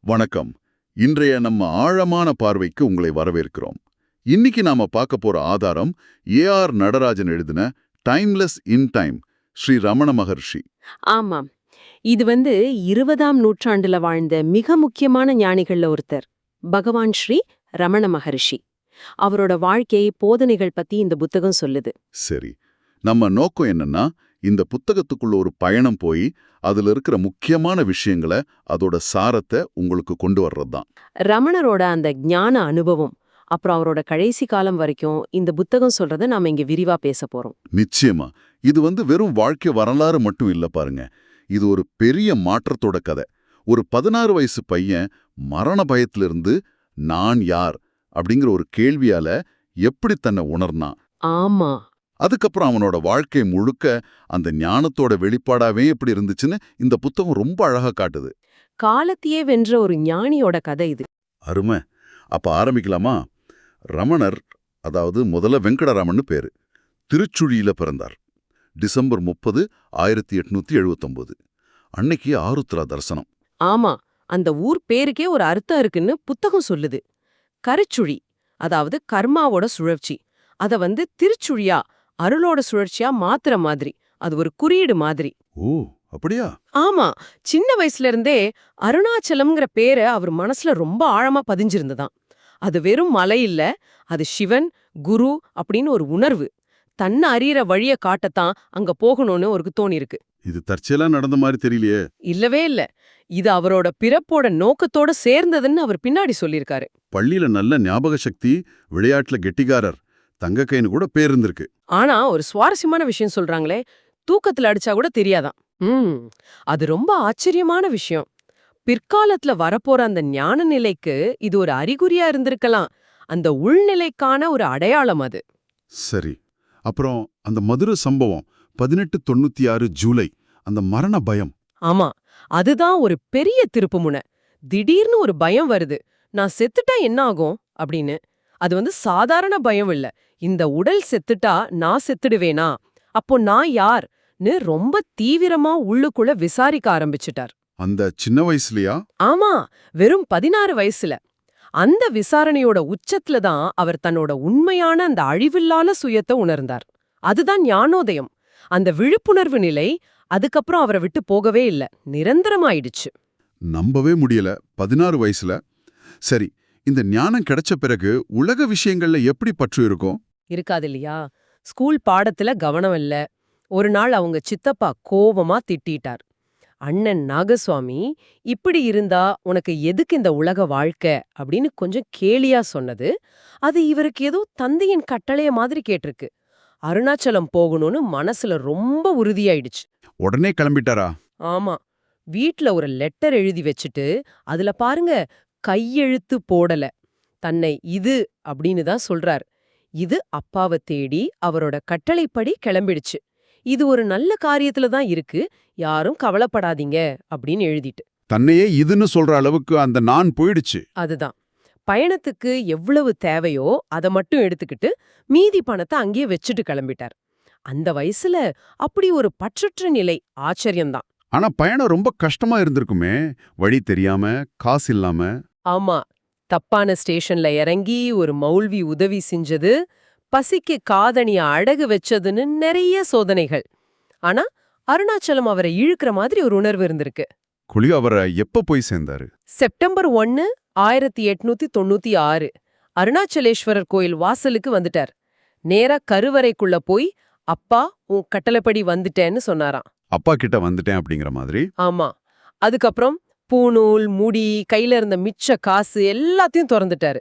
வணக்கம். இன்றைய நம்ம ஆழமான பார்வைக்கு உங்களை வரவேற்கிறோம். இன்னைக்கு நாம பார்க்க போற ஆதாரம் ஏ.ஆர். நடராஜன் எழுதின timeless in time Sri Ramana Maharshi. ஆமாம். இது 20ஆம் நூற்றாண்டுல வாழ்ந்த மிக முக்கியமான ஞானிகள்ல ஒருத்தர். பகவான் ஸ்ரீ ரமண மகரிஷி. அவரோட வாழ்க்கை போதனைகள் பத்தி இந்த புத்தகம் சொல்லுது. சரி, நம்ம நோக்கம் என்னன்னா இந்த புத்தகத்துக்குள்ள ஒரு பயணம் போய் அதுல இருக்கிற முக்கியமான விஷயங்களை அதோட சாரத்தை உங்களுக்கு கொண்டு வர்றதுதான். ரமணரோட அந்த ஞான அனுபவம் அப்புறம் அவரோட கடைசி காலம் வரைக்கும் இந்த புத்தகம் சொல்றத நாம இங்க விரிவா பேச போறோம். நிச்சயமா இது வெறும் வாழ்க்கை வரலாறு மட்டும் இல்ல பாருங்க. இது ஒரு பெரிய மாற்றத்தோட கதை. ஒரு 16 வயசு பையன் மரண பயத்திலிருந்து நான் யார் அப்படிங்கிற ஒரு கேள்வியால எப்படி தன்னை உணர்னான். ஆமா, அதுக்கப்புறம் அவனோட வாழ்க்கை முழுக்க அந்த ஞானத்தோட வெளிப்பாடாவே எப்படி இருந்துச்சுன்னு இந்த புத்தகம் ரொம்ப அழகா காட்டுது. காலத்தையே வென்ற ஒரு ஞானியோட கதை இது. அருமை. அப்ப ஆரம்பிக்கலாமா? ரமணர், அதாவது முதல்ல வெங்கடராமன்னு பேரு, திருச்சுழியில பிறந்தார். டிசம்பர் 30, 1879. அன்னைக்கு ஆருத்ரா தரிசனம். ஆமா, அந்த ஊர் பேருக்கே ஒரு அர்த்தம் இருக்குன்னு புத்தகம் சொல்லுது. கருச்சுழி, அதாவது கர்மாவோட சுழற்சி. அத திருச்சுழியா, அருளோட சுழற்சியா மாத்துற மாதிரி. அது ஒரு குறியீடு மாதிரி. ஓ, அப்படியா? ஆமா, சின்ன வயசுல இருந்தே அருணாச்சலம்ங்கிற பேரை அவர் மனசுல ரொம்ப ஆழமா பதிஞ்சிருந்ததாம். அது வெறும் மலை இல்ல, அது சிவன், குரு அப்படின்னு ஒரு உணர்வு. தன்னை அறியற வழிய காட்டத்தான் அங்க போகணும்னு அவருக்கு தோணிருக்கு. இது தற்செயலா நடந்த மாதிரி தெரியலையே. இல்லவே இல்ல, இது அவரோட பிறப்போட நோக்கத்தோட சேர்ந்ததுன்னு அவர் பின்னாடி சொல்லியிருக்காரு. பள்ளியில நல்ல ஞாபக சக்தி, விளையாட்டுல கெட்டிக்காரர், தங்கக்கைன்னு கூட பேர் இருந்திருக்கு. ஆனா ஒரு சுவாரஸ்யமான விஷயம் சொல்றாங்களே, தூக்கத்துல அடிச்சா கூட தெரியாதாம். அது ரொம்ப ஆச்சரியமான விஷயம். பிற்காலத்துல வரப்போற அந்த ஞான நிலைக்கு இது ஒரு அறிகுறியா இருந்திருக்கலாம். அந்த உள்நிலைக்கான ஒரு அடையாளம் அது. சரி, அப்புறம் அந்த மதுரை சம்பவம் 1896 ஜூலை, அந்த மரண பயம். ஆமா, அதுதான் ஒரு பெரிய திருப்புமுனை. திடீர்னு ஒரு பயம் வருது, நான் செத்துட்டா என்ன ஆகும் அப்படின்னு. அது சாதாரண பயம் இல்ல. இந்த உடல் செத்துட்டா நான் செத்துடுவேனா, அப்போ நான் யார்னு ரொம்ப தீவிரமா உள்ளுக்குள்ள விசாரிக்க ஆரம்பிச்சுட்டார். அந்த சின்ன வயசுலயா? ஆமா, வெறும் 16 வயசுல. அந்த விசாரணையோட உச்சத்துல தான் அவர் தன்னோட உண்மையான அந்த அழிவில்லாத சுயத்தை உணர்ந்தார். அதுதான் ஞானோதயம். அந்த விழிப்புணர்வு நிலை அதுக்கப்புறம் அவரை விட்டு போகவே இல்ல, நிரந்தரமாயிடுச்சு. நம்பவே முடியல, 16 வயசுல. சரி, இந்த ஞானம் கிடைச்ச பிறகு உலக விஷயங்கள்ல எப்படி பற்று இருக்கும்? இருக்காது இல்லையா? ஸ்கூல் பாடத்துல கவனம் இல்ல. ஒரு நாள் அவங்க சித்தப்பா கோவமா திட்டிட்டார். அண்ணன் நாகசுவாமி, இப்படி இருந்தா உனக்கு எதுக்கு இந்த உலக வாழ்க்கை அப்படின்னு கொஞ்சம் கேலியா சொன்னது. அது இவருக்கு ஏதோ தந்தையின் கட்டளைய மாதிரி கேட்டிருக்கு. அருணாச்சலம் போகணும்னு மனசுல ரொம்ப உறுதியாயிடுச்சு. உடனே கிளம்பிட்டாரா? ஆமா, வீட்ல ஒரு லெட்டர் எழுதி வச்சுட்டு அதுல பாருங்க, கையெழுத்து போடல. தன்னை இது அப்படின்னு தான் சொல்றார். இது அப்பாவை தேடி அவரோட கட்டளைப்படி கிளம்பிடுச்சு. இது ஒரு நல்ல காரியத்துல தான் இருக்கு, யாரும் கவலைப்படாதீங்க அப்படின்னு எழுதிட்டு. தன்னையே இதுன்னு சொல்ற அளவுக்கு அந்த நான் போயிடுச்சு. அதுதான். பயணத்துக்கு எவ்வளவு தேவையோ அதை மட்டும் எடுத்துக்கிட்டு மீதி பணத்தை அங்கேயே வச்சுட்டு கிளம்பிட்டார். அந்த வயசுல அப்படி ஒரு பற்றற்ற நிலை ஆச்சரியம்தான். ஆனா பயணம் ரொம்ப கஷ்டமா இருந்திருக்குமே, வழி தெரியாம, காசு இல்லாம. ஆமா, தப்பான ஸ்டேஷன்ல இறங்கி ஒரு மௌல்வி உதவி செஞ்சது, பசிக்கு காதணிய அடகு வச்சதுன்னு நிறைய சோதனைகள். ஆனா அருணாச்சலம் அவரை இழுக்கிற மாதிரி ஒரு உணர்வு இருந்திருக்கு. குழி அவரை எப்ப போய் சேர்ந்தாரு? செப்டம்பர் 1, 1896 அருணாச்சலேஸ்வரர் கோயில் வாசலுக்கு வந்துட்டார். நேரா கருவறைக்குள்ள போய், அப்பா உன் கட்டளைப்படி வந்துட்டேன்னு சொன்னாராம். அப்பா கிட்ட வந்துட்டேன் அப்படிங்கிற மாதிரி. ஆமா. அதுக்கப்புறம் பூணூல், முடி, கையில இருந்த மிச்ச காசு எல்லாத்தையும் திறந்துட்டாரு.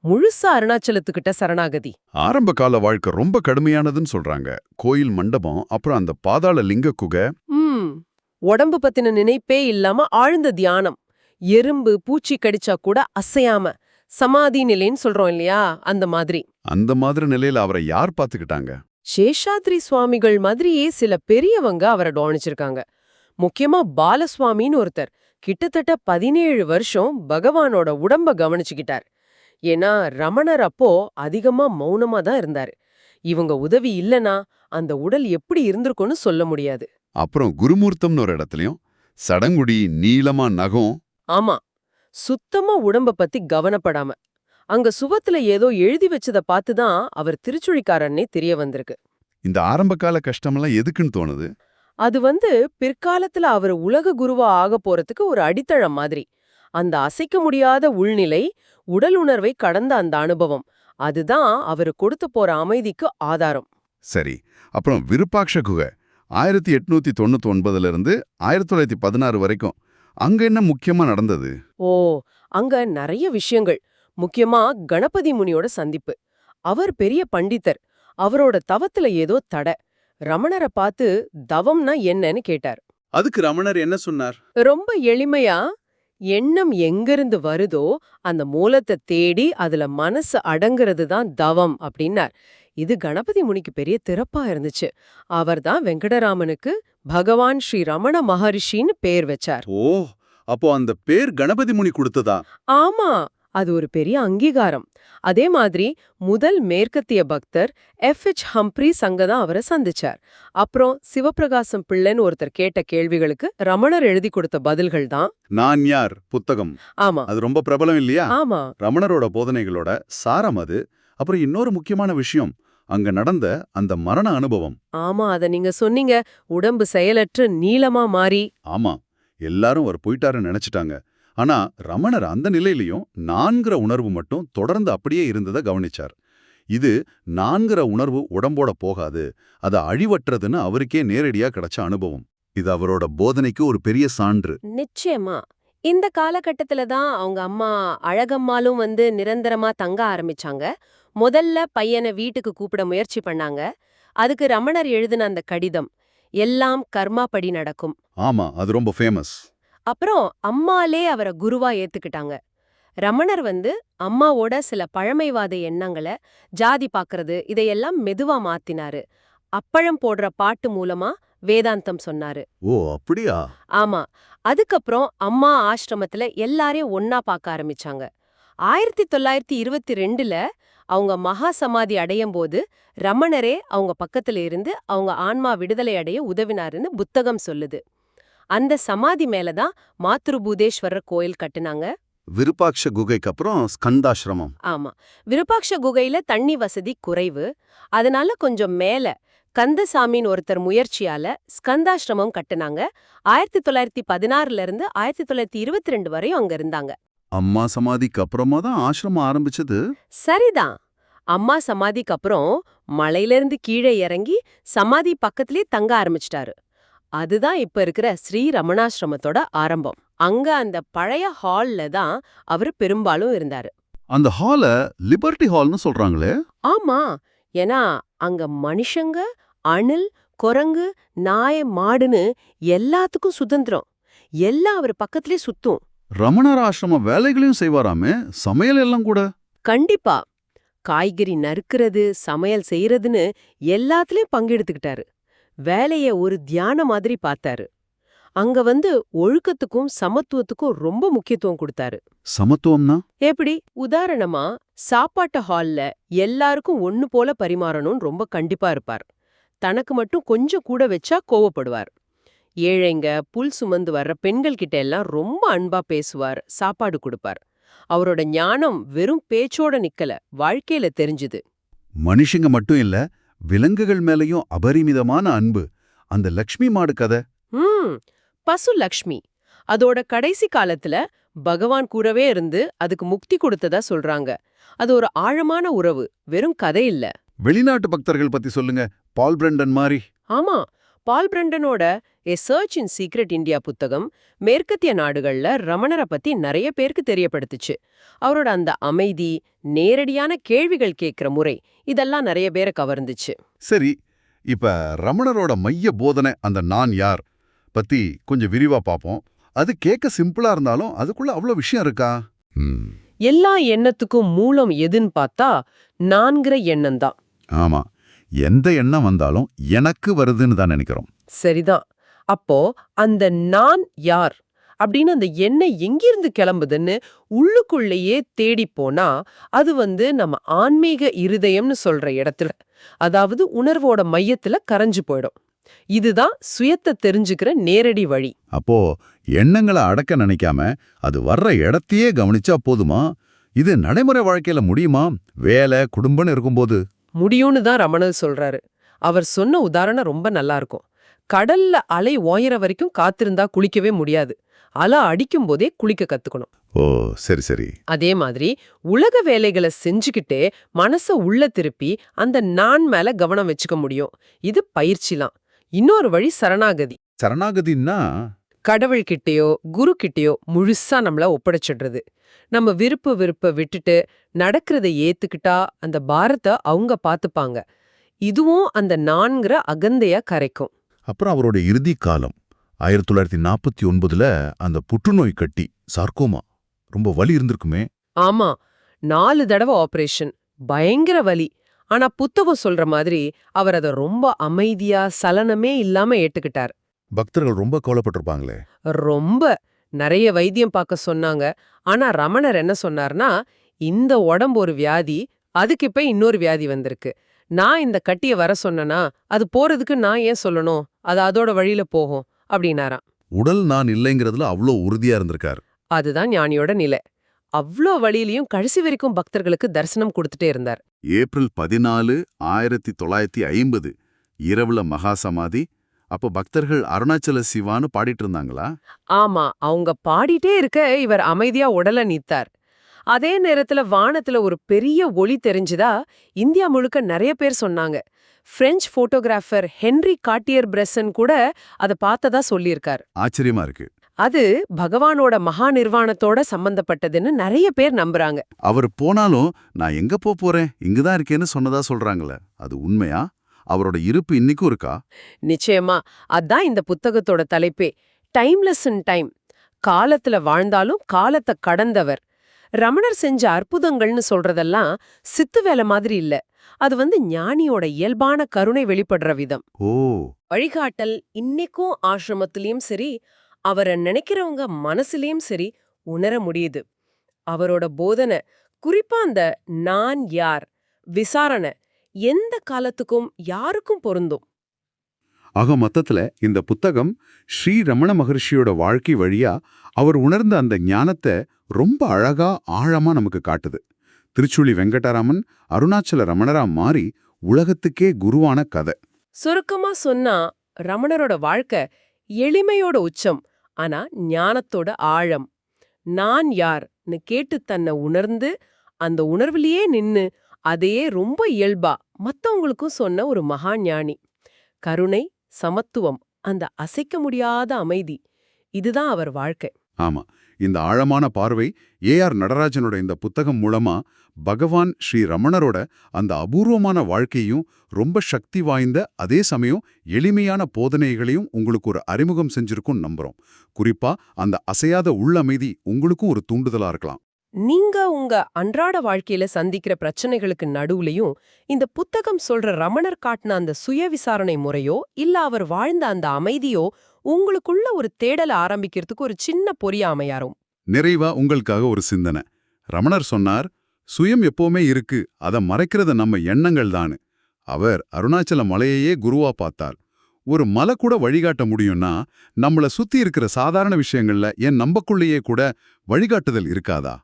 முழுசா அருணாச்சலத்துக்கிட்ட சரணாகதி. ஆரம்ப கால வாழ்க்கை ரொம்ப கடுமையானதுன்னு சொல்றாங்க. கோயில் மண்டபம், அப்புறம் அந்த பாதாள லிங்க குகை. உடம்பு பத்தின நினைப்பே இல்லாம ஆழ்ந்த தியானம். எறும்பு பூச்சி கடிச்சா கூட அசையாம சமாதி நிலைன்னு சொல்றோம் இல்லையா, அந்த மாதிரி. அந்த மாதிரி நிலையில அவரை யார் பாத்துக்கிட்டாங்க? சேஷாத்ரி சுவாமிகள் மாதிரியே சில பெரியவங்க அவரை கவனிச்சிருக்காங்க. முக்கியமா பாலசுவாமின்னு ஒருத்தர் கிட்டத்தட்ட 17 வருஷம் பகவானோட உடம்ப கவனிச்சுக்கிட்டார். ஏன்னா ரமணர் அப்போ அதிகமா மௌனமா தான் இருந்தாரு. இவங்க உதவி இல்லனா அந்த உடல் எப்படி இருந்திருக்கும்னு சொல்ல முடியாது. அப்புறம் குருமூர்த்தம்னு ஒரு இடத்துலயும் சடங்குடி, நீளமா நகம். ஆமா, சுத்தமா உடம்ப பத்தி கவனப்படாம. அங்க சுவத்துல ஏதோ எழுதி வச்சத பார்த்து தான் அவர் திருச்சுழிக்காரன்னே தெரிய வந்திருக்கு. இந்த ஆரம்பகால கஷ்டமெல்லாம் எதுக்குன்னு தோணுது? அது பிற்காலத்துல அவர் உலக குருவா ஆகப் போறதுக்கு ஒரு அடித்தளம் மாதிரி. அந்த அசைக்க முடியாத உள்நிலை, உடல் உணர்வை கடந்த அந்த அனுபவம், அதுதான் அவரு கொடுத்து போற அமைதிக்கு ஆதாரம். சரி, அப்புறம் விருப்பாக்ஷ குகை 1899 இருந்து 1916 வரைக்கும் அங்க என்ன முக்கியமா நடந்தது? ஓ, அங்க நிறைய விஷயங்கள். முக்கியமா கணபதி முனியோட சந்திப்பு. அவர் பெரிய பண்டிதர். அவரோட தவத்துல ஏதோ தடை. ரமணரை பார்த்து தவம்னா என்னன்னு கேட்டார். அதுக்கு ரமணர் என்ன சொன்னார்? ரொம்ப எளிமையா, எண்ணம் எங்கிருந்து வருதோ அந்த மூலத்தை தேடி அதுல மனசு அடங்குறது தான் தவம் அப்படின்னார். இது கணபதி முனிக்கு பெரிய திறப்பா இருந்துச்சு. அவர்தான் வெங்கடராமனுக்கு பகவான் ஸ்ரீ ரமண மகரிஷின்னு பேர் வச்சார். ஓ, அப்போ அந்த பேர் கணபதி முனி கொடுத்ததா? ஆமா, அது ஒரு பெரிய அங்கீகாரம். அதே மாதிரி முதல் மேற்கத்திய பக்தர் எஃப்.எச். ஹம்ப்ரீஸ் அங்கதான் அவரை சந்திச்சார். அப்புறம் சிவப்பிரகாசம் பிள்ளைன்னு ஒருத்தர் கேட்ட கேள்விகளுக்கு ரமணர் எழுதி கொடுத்த பதில்கள் தான் நான் யார் புத்தகம். ஆமா. அது ரொம்ப பிரபலம் இல்லையா? ஆமா, ரமணரோட போதனைகளோட சாரம் அது. அப்புறம் இன்னொரு முக்கியமான விஷயம், அங்க நடந்த அந்த மரண அனுபவம். ஆமா, அத நீங்க சொன்னீங்க. உடம்பு செயலற்று நீளமா மாறி. ஆமா, எல்லாரும் அவர் போயிட்டாருன்னு நினைச்சிட்டாங்க. ஆனா ரமணர் அந்த நிலையிலையும் நான்கிற உணர்வு மட்டும் தொடர்ந்து அப்படியே இருந்ததை கவனிச்சார். இது நான்கிற உணர்வு உடம்போட போகாது, அது அழிவற்றதுன்னு அவருக்கே நேரடியா கிடைச்ச அனுபவம். இது அவரோட போதனைக்கு ஒரு பெரிய சான்று. நிச்சயமா. இந்த காலகட்டத்துல தான் அவங்க அம்மா அழகம்மாளும் நிரந்தரமா தங்க ஆரம்பிச்சாங்க. முதல்ல பையனை வீட்டுக்கு கூப்பிட முயற்சி பண்ணாங்க. அதுக்கு ரமணர் எழுதின அந்த கடிதம், எல்லாம் கர்மா படி நடக்கும். ஆமா, அது ரொம்ப ஃபேமஸ். அப்புறம் அம்மாலே அவரை குருவா ஏத்துக்கிட்டாங்க. ரமணர் அம்மாவோட சில பழமைவாத எண்ணங்களை, ஜாதி பாக்குறது, இதையெல்லாம் மெதுவா மாத்தினாரு. அப்பழம் போடுற பாட்டு மூலமா வேதாந்தம் சொன்னாரு. ஓ, அப்படியா? ஆமா. அதுக்கப்புறம் அம்மா ஆசிரமத்துல எல்லாரையும் ஒன்னா பார்க்க ஆரம்பிச்சாங்க. 1922ல அவங்க மகா சமாதி அடையும் போது ரமணரே அவங்க பக்கத்துல இருந்து அவங்க ஆன்மா விடுதலை அடைய உதவினாருன்னு புத்தகம் சொல்லுது. அந்த சமாதி மேலதான் மாத்ருபூதேஸ்வரர் கோயில் கட்டுனாங்க. விருப்பாக்ஷ குகைக்கு அப்புறம் ஸ்கந்தாசிரமம். ஆமா, விருப்பாக்ஷ குகையில தண்ணி வசதி குறைவு. அதனால கொஞ்சம் மேல கந்தசாமின்னு ஒருத்தர் முயற்சியால ஸ்கந்தாசிரமம் கட்டுனாங்க. 1916ல இருந்து 1922 வரையும் அங்க இருந்தாங்க. அம்மா சமாதிக்கு அப்புறமா தான் ஆசிரமம் ஆரம்பிச்சது. சரிதான். அம்மா சமாதிக்கு அப்புறம் மலையிலிருந்து கீழே இறங்கி சமாதி பக்கத்திலே தங்க ஆரம்பிச்சிட்டாரு. அதுதான் இப்ப இருக்கிற ஸ்ரீ ரமணாசிரமத்தோட ஆரம்பம். அங்க அந்த பழைய ஹால்ல தான் அவரு பெரும்பாலும் இருந்தாரு. அந்த ஹால லிபர்ட்டி ஹால்னு சொல்றாங்களே. ஆமா, ஏன்னா அங்க மனுஷங்க, அணில், குரங்கு, நாய், மாடுன்னு எல்லாத்துக்கும் சுதந்திரம். எல்லாம் அவர் பக்கத்திலே சுத்தும். ரமணர் ஆசிரம வேலைகளையும் செய்வாராமே, சமையல் எல்லாம் கூட. கண்டிப்பா. காய்கறி நறுக்கிறது, சமையல் செய்யறதுன்னு எல்லாத்துலயும் பங்கெடுத்துக்கிட்டாரு. வேலைய ஒரு தியான மாதிரி பார்த்தாரு. அங்க ஒழுக்கத்துக்கும் சமத்துவத்துக்கும் ரொம்ப முக்கியத்துவம் கொடுத்தாரு. சமத்துவம்னா எப்படி? உதாரணமா, சாப்பாட்டு ஹால்ல எல்லாருக்கும் ஒண்ணு போல பரிமாறணும்னு ரொம்ப கண்டிப்பா இருப்பார். தனக்கு மட்டும் கொஞ்சம் கூட வச்சா கோவப்படுவார். ஏழைங்க, புல் சுமந்து வர்ற பெண்கள் கிட்ட எல்லாம் ரொம்ப அன்பா பேசுவார், சாப்பாடு கொடுப்பார். அவரோட ஞானம் வெறும் பேச்சோட நிக்கல, வாழ்க்கையில தெரிஞ்சுது. மனுஷங்க மட்டும் இல்ல, விலங்குகள் மேலயும் அபரிமிதமான அன்பு. அந்த லக்ஷ்மி மாடு கதை. பசு லக்ஷ்மி. அதோட கடைசி காலத்துல பகவான் கூடவே இருந்து அதுக்கு முக்தி கொடுத்ததா சொல்றாங்க. அது ஒரு ஆழமான உறவு, வெறும் கதை இல்ல. வெளிநாட்டு பக்தர்கள் பத்தி சொல்லுங்க, பால் பிரண்டன் மாதிரி. ஆமா, பால் பிரண்டனோட எ சர்ச் இன் சீக்ரெட் இந்தியா புத்தகம் மேற்கத்திய நாடுகள்ல ரமணரை பத்தி நிறைய பேருக்கு தெரியப்படுத்துச்சு. அவரோட அந்த அமைதி, நேரடியான கேள்விகள் கேட்கிற முறை, இதெல்லாம் நிறைய பேரை கவர்ந்துச்சு. சரி, இப்ப ரமணரோட மைய போதனை அந்த நான் யார் பத்தி கொஞ்சம் விரிவா பாப்போம். அது கேட்க சிம்பிளா இருந்தாலும் அதுக்குள்ள அவ்வளவு விஷயம் இருக்கா? எல்லா எண்ணத்துக்கும் மூலம் எதுன்னு பார்த்தா நான்கிற எண்ணம் தான். ஆமா, எந்த எண்ணம் வந்தாலும் எனக்கு வருதுன்னு தான் நினைக்கிறோம். சரிதான். அப்போ அந்த நான் யார் அப்படின்னு அந்த எண்ணம் எங்கிருந்து கிளம்புதுன்னு உள்ளுக்குள்ளேயே தேடி போனா அது நம்ம ஆன்மீக இருதயம்னு சொல்ற இடத்துல, அதாவது உணர்வோட மையத்துல கரைஞ்சு போயிடும். இதுதான் சுயத்தை தெரிஞ்சுக்கிற நேரடி வழி. அப்போ எண்ணங்களை அடக்க நினைக்காம அது வர்ற இடத்தையே கவனிச்சா போதுமா? இது நடைமுறை வாழ்க்கையில முடியுமா? வேலை குடும்பம்னு இருக்கும்போது முடியும்னு தான் ரமணர் சொல்றாரு. அவர் சொன்ன உதாரணம் ரொம்ப நல்லா இருக்கும். கடல்ல அலை ஓயற வரைக்கும் காத்திருந்தா குளிக்கவே முடியாது. அலை அடிக்கும் போதே குளிக்க கத்துக்கணும். ஓ சரி சரி. அதே மாதிரி உலக வேலைகளை செஞ்சுக்கிட்டே மனச உள்ள திருப்பி அந்த நான் மேல கவனம் வச்சுக்க முடியும். இது பயிற்சிலாம். இன்னொரு வழி சரணாகதி. சரணாகதின்னா கடவுள்கிட்டயோ குரு கிட்டயோ முழுசா நம்மள ஒப்படைச்சிடுறது. நம்ம விருப்ப விட்டுட்டு நடக்கிறத ஏத்துக்கிட்டா அந்த பாரத்தை அவங்க பாத்துப்பாங்க. இதுவும் அந்த நான்கிற அகந்தைய கரைக்கும். அப்புறம் அவரோட இறுதி காலம் 1949ல அந்த புற்றுநோய் கட்டி சார்கோமா ரொம்ப வலி இருந்திருக்குமே. ஆமா, 4 தடவை ஆபரேஷன், பயங்கர வலி. ஆனா புத்தகம் சொல்ற மாதிரி அவர் அத ரொம்ப அமைதியா சலனமே இல்லாம ஏத்துக்கிட்டார். பக்தர்கள் ரொம்ப கவலைப்பட்டிருப்பாங்களே. ரொம்ப நிறைய வைத்தியம் பார்க்க சொன்னாங்க. ஆனா ரமணர் என்ன சொன்னார்னா, இந்த உடம்பு ஒரு வியாதி, அதுக்கு இப்ப இன்னொரு வியாதி வந்திருக்கு. நான் இந்த கட்டிய வர சொன்னனா அது போறதுக்கு நான் ஏன் சொல்லணும், அது அதோட வழியில போகும் அப்படின்னாராம். உடல் நான் இல்லைங்கிறதுல அவ்வளோ உறுதியா இருந்திருக்காரு. அதுதான் ஞானியோட நிலை. அவ்ளோ வழியிலையும் கடைசி வரைக்கும் பக்தர்களுக்கு தரிசனம் கொடுத்துட்டே இருந்தார். ஏப்ரல் 14, 1950 இரவுல மகாசமாதி. அப்போ பக்தர்கள் அருணாச்சல சிவான்னு பாடிட்டு இருந்தாங்களா? ஆமா, அவங்க பாடிட்டே இருக்க இவர் அமைதியா உடல நீத்தார். அதே நேரத்துல வானத்துல ஒரு பெரிய ஒளி தெரிஞ்சுதா இந்தியா முழுக்க நிறைய பேர் சொன்னாங்க. பிரெஞ்சு போட்டோகிராஃபர் ஹென்ரி கார்டியர் பிரெசன் கூட அதை பார்த்ததா சொல்லியிருக்கார். ஆச்சரியமா இருக்கு. அது பகவானோட மகா நிர்வாணத்தோட சம்பந்தப்பட்டதுன்னு நிறைய பேர் நம்புறாங்க. அவர் போனாலும் நான் எங்க போறேன், இங்கதான் இருக்கேன்னு சொன்னதா சொல்றாங்களே, அது உண்மையா? அவரோட இருப்பு இன்னைக்கும் இருக்கா? நிச்சயமா. அதான் இந்த புத்தகத்தோட தலைப்பே, டைம்லெஸ் இன் டைம். காலத்துல வாழ்ந்தாலும் காலத்தை கடந்தவர். ரமணர் செஞ்ச அற்புதங்கள்னு சொல்றதெல்லாம் சித்து வேலை மாதிரி இல்ல. அது ஞானியோட இயல்பான கருணை வெளிப்படுற விதம். ஓ வழிகாட்டல் இன்னைக்கும் ஆசிரமத்திலயும் சரி, அவரை நினைக்கிறவங்க மனசுலயும் சரி உணர முடியுது. அவரோட போதனை, குறிப்பா அந்த நான் யார் விசாரணை, எந்த காலத்துக்கும் யாருக்கும் பொருந்தும். ஆக மொத்தத்துல இந்த புத்தகம் ஸ்ரீ ரமண மகர்ஷியோட வாழ்க்கை வழியா அவர் உணர்ந்த அந்த ஞானத்தை ரொம்ப அழகா ஆழமா நமக்கு காட்டுது. திருச்சுழி வெங்கடராமன் அருணாச்சல ரமணரா மாறி உலகத்துக்கே குருவான கதை. சுருக்கமா சொன்னா ரமணரோட வாழ்க்கை எளிமையோட உச்சம், ஆனா ஞானத்தோட ஆழம். நான் யார்னு கேட்டு தன்னை உணர்ந்து அந்த உணர்விலேயே நின்னு அதையே ரொம்ப இயல்பா மத்தவங்களுக்கும் சொன்ன ஒரு மகா ஞானி. கருணை, சமத்துவம், அந்த அசைக்க முடியாத அமைதி, இதுதான் அவர் வாழ்க்கை. ஆமா, இந்த ஆழமான பார்வை ஏஆர் நடராஜனோட இந்த புத்தகம் மூலமா பகவான் ஸ்ரீ ரமணரோட அந்த அபூர்வமான வாழ்க்கையும் ரொம்ப சக்தி வாய்ந்த அதே சமயம் எளிமையான போதனைகளையும் உங்களுக்கு ஒரு அறிமுகம் செஞ்சிருக்கும் நம்புறோம். குறிப்பா அந்த அசையாத உள்ளமைதி உங்களுக்கும் ஒரு தூண்டுதலா இருக்கலாம். நீங்க உங்க அன்றாட வாழ்க்கையில சந்திக்கிற பிரச்சனைகளுக்கு நடுவுலயும் இந்த புத்தகம் சொல்ற ரமணர் காட்டின அந்த சுய விசாரணை முறையோ இல்ல அவர் வாழ்ந்த அந்த அமைதியோ உங்களுக்குள்ள ஒரு தேடலை ஆரம்பிக்கிறதுக்கு ஒரு சின்ன பொறியா அமையாரும். நிறைவா உங்களுக்காக ஒரு சிந்தனை. ரமணர் சொன்னார், சுயம் எப்பவுமே இருக்கு, அதை மறைக்கிறது நம்ம எண்ணங்கள் தானு. அவர் அருணாச்சல மலையையே குருவா பார்த்தார். ஒரு மலை கூட வழிகாட்ட முடியும்னா நம்மள சுத்தி இருக்கிற சாதாரண விஷயங்கள்ல என் நம்பக்குள்ளேயே கூட வழிகாட்டுதல் இருக்காதா?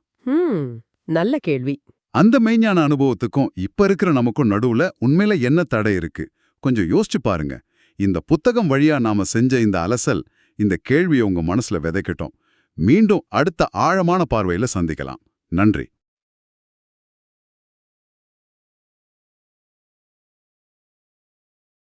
நல்ல கேள்வி. அந்த மெய்ஞான அனுபவத்துக்கும் இப்ப இருக்கிற நமக்கும் நடுவுல உண்மையில என்ன தடை இருக்கு? கொஞ்சம் யோசிச்சு பாருங்க. இந்த புத்தகம் வழியா நாம செஞ்ச இந்த அலசல், இந்த கேள்வியை உங்க மனசுல விதைக்கட்டும். மீண்டும் அடுத்த ஆழமான பார்வையில சந்திக்கலாம். நன்றி.